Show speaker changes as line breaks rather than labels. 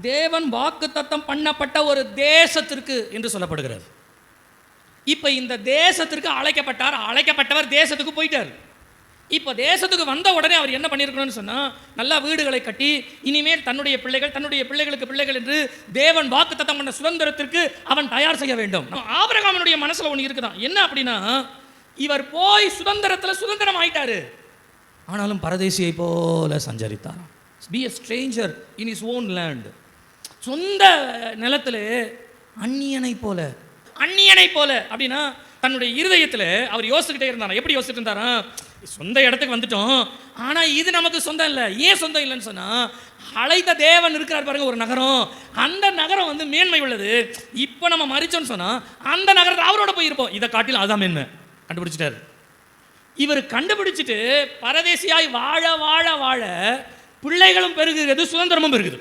தேவன் வாக்குத்தத்தம் பண்ணப்பட்ட ஒரு தேசத்திற்கு என்று சொல்லப்படுகிறது. இப்போ இந்த தேசத்திற்கு அழைக்கப்பட்டவர் தேசத்துக்கு போயிட்டார். இப்போ தேசத்துக்கு வந்த உடனே அவர் என்ன பண்ணியிருக்கணும்னு சொன்னால், நல்லா வீடுகளை கட்டி இனிமேல் தன்னுடைய பிள்ளைகளுக்கு பிள்ளைகள் என்று தேவன் வாக்குத்தத்தம் பண்ண சுதந்திரத்திற்கு அவன் தயார் செய்ய வேண்டும். ஆபிரகாமினுடைய மனசில் ஒன்று இருக்குதான். என்ன அப்படின்னா, இவர் போய் சுதந்திரம் ஆயிட்டாரு, ஆனாலும் பரதேசியை போல சஞ்சரித்தார். Be a stranger in his own land. சொந்த நிலத்தில் அந்நியனை போல அப்படின்னா தன்னுடைய இருதயத்தில் அவர் யோசிச்சுக்கிட்டே இருந்தாரா. எப்படி யோசிச்சுட்டு இருந்தாரா, சொந்த இடத்துக்கு வந்துட்டோம், ஆனால் இது நமக்கு சொந்தம் இல்லை. ஏன் சொந்தம் இல்லைன்னு சொன்னால், அழைத்த தேவன் இருக்கிறார் பாருங்க ஒரு நகரம், அந்த நகரம் வந்து மேன்மை உள்ளது. இப்போ நம்ம மறிச்சோன்னு சொன்னால் அந்த நகரத்தை அவரோட போயிருப்போம். இதை காட்டிலும் அதான் மேன்மை கண்டுபிடிச்சிட்டாரு. இவர் கண்டுபிடிச்சிட்டு பரதேசியாய் வாழ பிள்ளைகளும் பெருகுகிறது, சுதந்திரமும் பெருகுது.